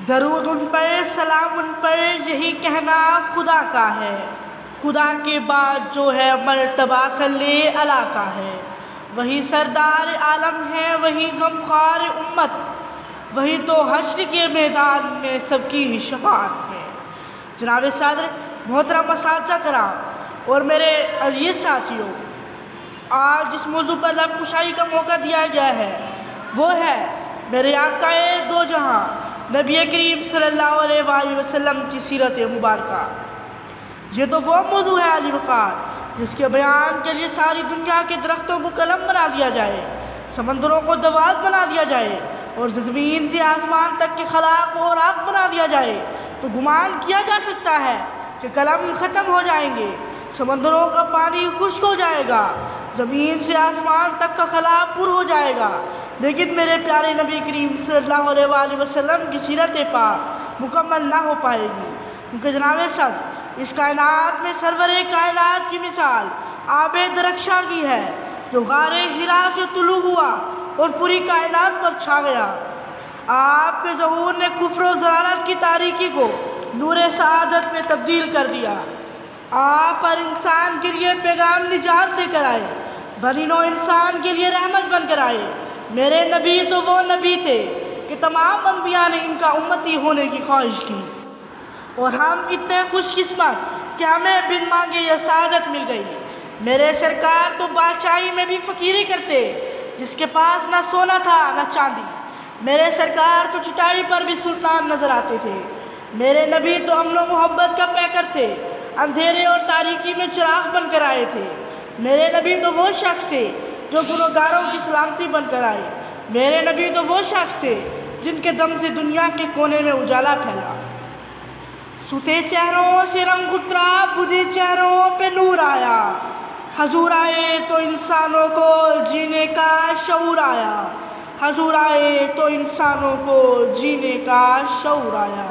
درود ان پر، سلام ان پر، یہی کہنا خدا کا ہے۔ خدا کے بعد جو ہے مرتبہ صلی اللہ کا ہے۔ وہی سردار عالم ہے، وہی غمخوار امت، وہی تو حشر کے میدان میں سب کی شفاعت ہے۔ جناب صدر، محترم اساتذہ کرام اور میرے عزیز ساتھیوں، آج جس موضوع پر لب کشائی کا موقع دیا گیا ہے وہ ہے میرے آقا دو جہاں نبی کریم صلی اللہ علیہ وآلہ وسلم کی سیرت مبارکہ۔ یہ تو وہ موضوع ہے علی وقار جس کے بیان کے لیے ساری دنیا کے درختوں کو قلم بنا دیا جائے، سمندروں کو دوال بنا دیا جائے اور زمین سے آسمان تک کے خلا کو راکھ بنا دیا جائے تو گمان کیا جا سکتا ہے کہ قلم ختم ہو جائیں گے، سمندروں کا پانی خشک ہو جائے گا، زمین سے آسمان تک کا خلا پر ہو جائے گا، لیکن میرے پیارے نبی کریم صلی اللہ علیہ وآلہ وسلم کی سیرت پاک مکمل نہ ہو پائے گی، کیونکہ جناب صدر اس کائنات میں سرور کائنات کی مثال آب درخشاں کی ہے جو غار حرا سے طلوع ہوا اور پوری کائنات پر چھا گیا۔ آپ کے ظہور نے کفر و ضلالت کی تاریکی کو نور سعادت میں تبدیل کر دیا۔ آپ ہر انسان کے لیے پیغام نجات دے کر آئے، بنی نوع انسان کے لیے رحمت بن کر آئے۔ میرے نبی تو وہ نبی تھے کہ تمام انبیاء نے ان کا امتی ہونے کی خواہش کی، اور ہم اتنے خوش قسمت کہ ہمیں بن مانگے یہ سعادت مل گئی۔ میرے سرکار تو بادشاہی میں بھی فقیری کرتے، جس کے پاس نہ سونا تھا نہ چاندی۔ میرے سرکار تو چٹائی پر بھی سلطان نظر آتے تھے۔ میرے نبی تو امن و محبت کا پیکر تھے، اندھیرے اور تاریکی میں چراغ بن کر آئے تھے۔ میرے نبی تو وہ شخص تھے جو گنہگاروں کی سلامتی بن کر آئے۔ میرے نبی تو وہ شخص تھے جن کے دم سے دنیا کے کونے میں اجالا پھیلا۔ سوتے چہروں سے رنگ اترا، بدھے چہروں پہ نور آیا، حضور آئے تو انسانوں کو جینے کا شعور آیا، حضور آئے تو انسانوں کو جینے کا شعور آیا۔